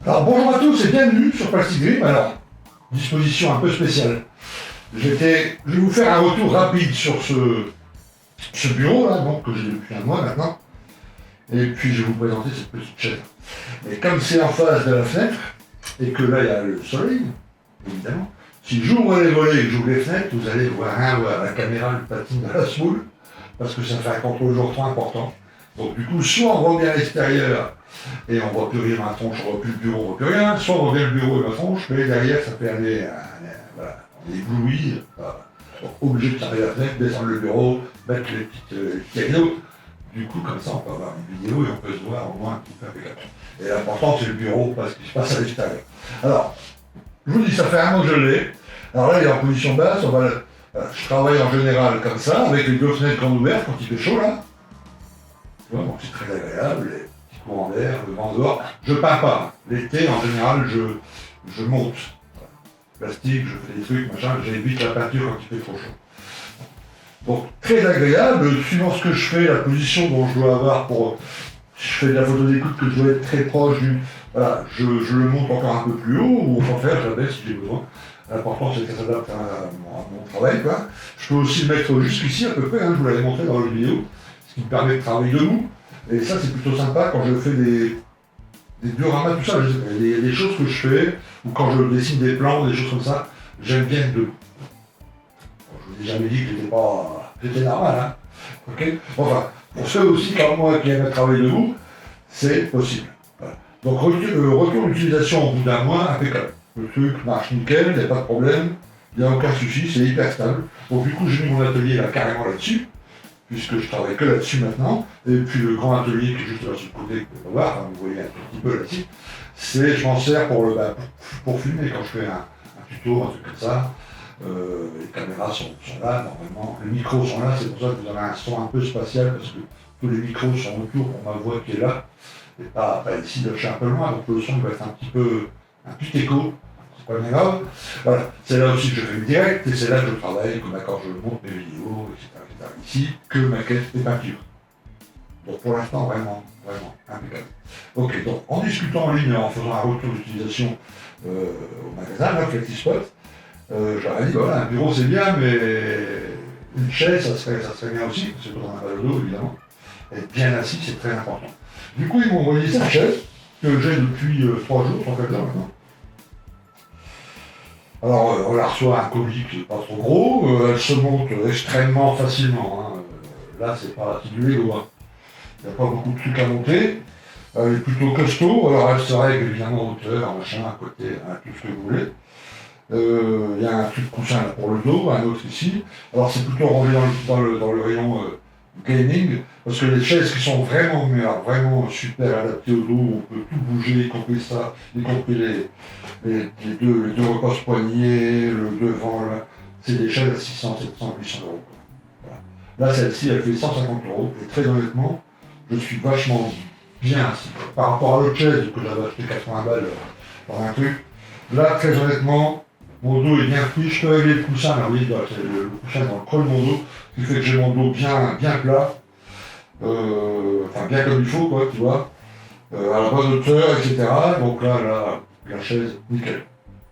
Alors bonjour à tous et bienvenue sur Plastic Grip. Alors, disposition un peu spéciale. Je vais vous faire un retour rapide sur ce bureau là, donc, que j'ai depuis un mois maintenant. Et puis je vais vous présenter cette petite chaise. Et comme c'est en face de la fenêtre, et que là il y a le soleil, évidemment, si j'ouvre les volets et que j'ouvre les fenêtres, vous allez voir la caméra le patine dans la semoule, parce que ça fait un contrôle jour trop important. Donc du coup, soit on revient à l'extérieur et on ne voit plus rien à la tronche, on ne voit plus le bureau, on ne voit plus rien, soit on revient le bureau et la tronche, mais derrière ça fait aller, voilà, on est ébloui, obligé de fermer la fenêtre, descendre le bureau, mettre les petits rideaux. Du coup, comme ça, on peut avoir une vidéo et on peut se voir au moins un petit peu impeccable. Et l'important, c'est le bureau, parce qu'il se passe à l'extérieur. Alors, je vous dis, ça fait un mois que je l'ai. Alors là, il est en position basse, je travaille en général comme ça, avec les deux fenêtres grandes ouvertes quand il fait chaud là. Tu vois, donc c'est très agréable, les petits courants d'air, le vent dehors. Je peins pas. L'été, en général, je monte. Plastique, je fais des trucs, machin, j'évite la peinture quand il fait trop chaud. Donc très agréable, suivant ce que je fais, la position dont je dois avoir pour... Si je fais de la photo d'écoute que je dois être très proche du... Voilà, je le monte encore un peu plus haut, ou au contraire, je la baisse si j'ai besoin. L'important c'est que ça s'adapte à mon travail, quoi. Je peux aussi le mettre jusqu'ici à peu près, je vous l'avais montré dans la vidéo, ce qui me permet de travailler debout. Et ça c'est plutôt sympa quand je fais des dioramas, tout ça, des choses que je fais, ou quand je dessine des plans, des choses comme ça, j'aime bien être debout. Je vous ai jamais dit que j'étais normal, hein. Okay, enfin, pour ceux aussi comme moi qui aiment travailler debout, c'est possible. Voilà. Donc retour d'utilisation au bout d'un mois, impeccable. Le truc marche nickel, il n'y a pas de problème, il n'y a aucun souci, c'est hyper stable. Donc du coup j'ai mis mon atelier là carrément là-dessus, puisque je travaille que là-dessus maintenant, et puis le grand atelier qui est juste là sur le côté, que vous pouvez voir, hein, vous voyez un tout petit peu là-dessus, je m'en sers pour filmer quand je fais un tuto, un truc comme ça. Les caméras sont là, normalement, les micros sont là, c'est pour ça que vous avez un son un peu spatial, parce que tous les micros sont autour pour ma voix qui est là, et pas ici, là, je suis un peu loin, donc le son va être un petit écho, c'est pas bien grave. Voilà, c'est là aussi que je fais le direct, et c'est là que je travaille, comme quand je monte mes vidéos, etc. Ici, que maquette et peinture. Donc pour l'instant, vraiment impeccable. Ok, donc en discutant en ligne, en faisant un retour d'utilisation au magasin, là, FlexiSpot, j'aurais dit, voilà, un bureau c'est bien, mais une chaise, ça serait bien aussi, parce que dans un balado, évidemment. Être bien assis, c'est très important. Du coup, ils m'ont envoyé cette chaise, que j'ai depuis 3 jours, 3-4 heures maintenant. Alors, on la reçoit un colis qui n'est pas trop gros, elle se monte extrêmement facilement. Hein. Là, c'est pas du Lego, hein. Il n'y a pas beaucoup de trucs à monter. Elle est plutôt costaud, alors elle se règle évidemment en hauteur, machin, à côté, hein, tout ce que vous voulez. Il y a un truc coussin là pour le dos, un autre ici. Alors c'est plutôt rangé dans le rayon gaming, parce que les chaises qui sont vraiment super adaptées au dos, on peut tout bouger, y compris ça, y compris les deux repose-poignets, le devant, là. C'est des chaises à 600, 700, 800 euros. Voilà. Là celle-ci elle fait 150 euros, et très honnêtement, je suis vachement bien assis. Par rapport à l'autre chaise que j'avais acheté 80 balles dans un truc, là très honnêtement, mon dos est bien pris, je peux régler le coussin, là, oui, c'est le coussin dans le creux de mon dos, ce qui fait que j'ai mon dos bien plat, enfin bien comme il faut, quoi, tu vois, à la bonne hauteur, etc. Donc là, la chaise, nickel.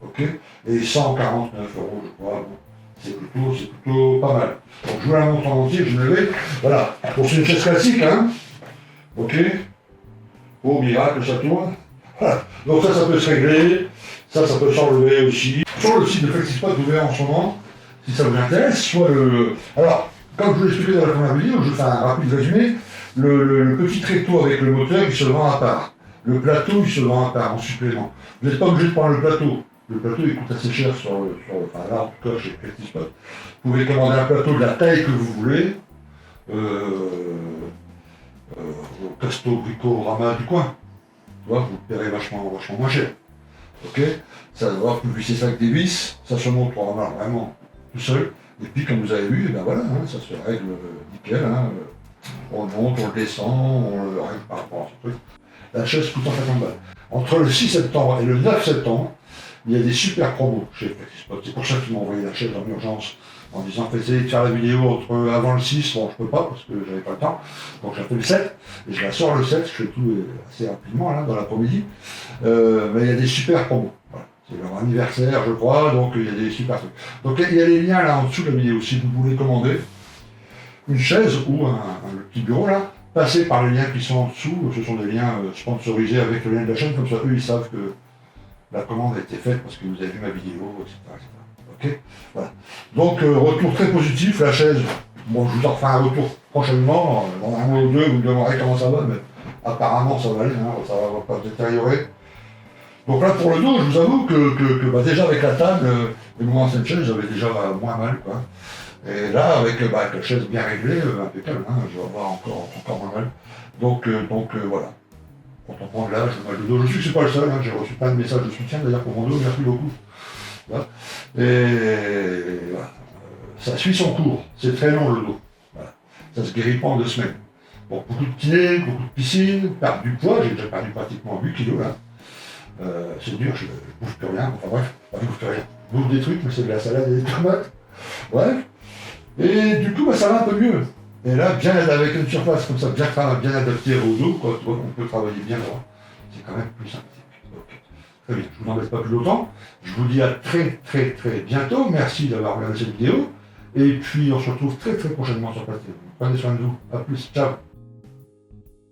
Ok. Et 149 euros, je crois, bon, c'est plutôt pas mal. Donc je vous la montre en entier, je me lève, voilà. Bon, c'est une chaise classique, hein. Ok. Oh, miracle, ça tourne. Voilà. Donc ça peut se régler. Ça peut s'enlever aussi. Sur le site de FlexiSpot, vous verrez en ce moment, si ça vous intéresse, soit le... Alors, comme je vous l'ai expliqué dans la première vidéo, je fais un rapide résumé, le petit tréteau avec le moteur, il se vend à part. Le plateau, il se vend à part, en supplément. Vous n'êtes pas obligé de prendre le plateau. Le plateau, il coûte assez cher enfin là, en tout cas, chez FlexiSpot. Vous pouvez commander un plateau de la taille que vous voulez, au Casto Bricorama du coin. Tu vois, vous le paierez vachement moins cher. Ok, ça va, vous vissez ça avec des vis, ça se monte vraiment tout seul. Et puis comme vous avez vu, et ben voilà, hein, ça se règle nickel. Hein, on le monte, on le descend, on le règle par rapport à ce truc. La chaise coûte 150 balles. Entre le 6 septembre et le 9 septembre, il y a des super promos chez FlexiSpot. C'est pour ça qu'ils m'ont envoyé la chaise en urgence en disant essayez de faire la vidéo avant le 6, bon je peux pas parce que j'avais pas le temps, donc j'ai fait le 7, et je la sors le 7, je fais tout assez rapidement là, dans l'après-midi, mais il y a des super promos. Voilà. C'est leur anniversaire je crois, donc il y a des super trucs. Donc il y a les liens là en dessous de la vidéo, si vous voulez commander une chaise ou un petit bureau là, passez par les liens qui sont en dessous, ce sont des liens sponsorisés avec le lien de la chaîne, comme ça eux ils savent que la commande a été faite parce que vous avez vu ma vidéo, etc. etc. Ok, voilà. Donc retour très positif, la chaise, bon je vous en ferai un retour prochainement, dans un mois ou deux, vous me demanderez comment ça va, mais apparemment ça va aller, hein, ça va pas se détériorer. Donc là pour le dos, je vous avoue que bah, déjà avec la table et mon ancienne chaise, j'avais déjà moins mal quoi. Et là avec la chaise bien réglée, impeccable, hein, je vais avoir encore moins mal. Donc voilà. Quand on prend de l'âge, le mal de dos, je sais que c'est pas le seul, hein, j'ai reçu plein de messages de soutien d'ailleurs pour mon dos, merci beaucoup. Voilà. Et voilà. Ça suit son cours, c'est très long le dos. Voilà. Ça se guérit pas en 2 semaines. Bon, beaucoup de kiné, beaucoup de piscine, perdre du poids, j'ai déjà perdu pratiquement 8 kilos là. C'est dur, je bouffe plus rien, enfin bref, je bouffe plus rien. Je bouffe des trucs, mais c'est de la salade et des tomates. Bref. Et du coup, ça va un peu mieux. Et là, bien avec une surface comme ça, bien adaptée au dos, quoi, on peut travailler bien droit. C'est quand même plus sympathique. Okay. Très bien, je ne vous embête pas plus longtemps. Je vous dis à très bientôt. Merci d'avoir regardé cette vidéo. Et puis on se retrouve très prochainement sur Patreon. Prenez soin de vous. A plus. Ciao.